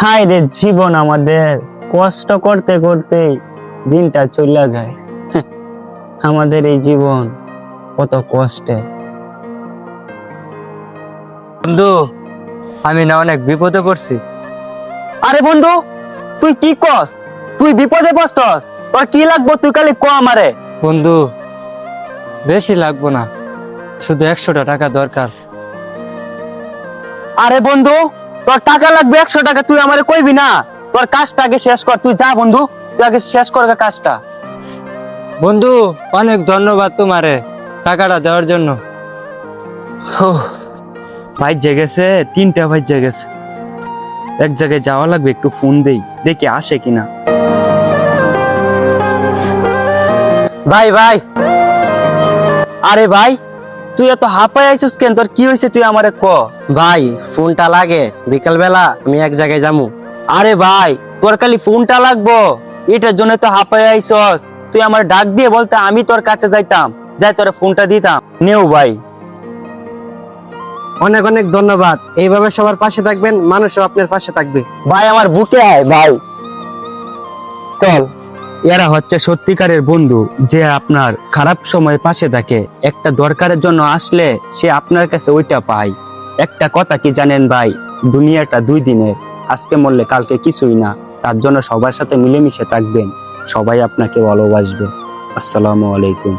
হায় রে জীবন আমাদের কষ্ট করতে করতে দিনটা চলে যায়। আমাদের এই জীবন কত কষ্টে। বন্ধু, আমি না অনেক বিপদে পড়ছি। আরে বন্ধু, তুই কি কস? তুই বিপদে পড়ছস? তোর কি লাগবো তুই খালি ক আমারে। বন্ধু, বেশি লাগবো না, শুধু 100টা টাকা দরকার। আরে বন্ধু, তোর টাকা লাগবে 100 টাকা, তুই আমারে কইবি না? তোর কাজটা আগে শেষ কর, তুই যা বন্ধু, তুই আগে শেষ কর কাজটা। বন্ধু, অনেক ধন্যবাদ তোমারে টাকাটা দেওয়ার জন্য। ভাই জেগেছে, 3টা ভাই জেগেছে। এক জায়গায় যাওয়া লাগবে, একটু ফোন দেই, দেখি আসে কিনা। ভাই ভাই, আরে ভাই তুই এত হাঁপাই আইছিস কেন? তোর কি হয়েছে তুই আমারে ক। ভাই ফোনটা লাগে, বিকাল বেলা আমি এক জায়গায় যাবো। আরে ভাই তোর খালি ফোনটা লাগবো, এটার জন্য তো হাঁপাই আইছস? তুই আমার ডাক দিয়ে বলতে আমি তোর কাছে যাইতাম, যাই তোর ফোনটা দিতাম। নেও ভাই। অনেক অনেক ধন্যবাদ, এইভাবে সবার পাশে থাকবেন, মানুষও আপনার পাশে থাকবে। ভাই আমার বুকে আয় ভাই, চল। এরা হচ্ছে সত্যিকারের বন্ধু, যে আপনার খারাপ সময়ে পাশে থাকে। একটা দরকারের জন্য আসলে সে আপনার কাছে ওইটা পায়। একটা কথা কি জানেন ভাই, দুনিয়াটা 2 দিনের, আজকে মরলে কালকে কিছুই না। তার জন্য সবার সাথে মিলেমিশে থাকবেন, সবাই আপনাকে ভালোবাসবে। আসসালামু আলাইকুম।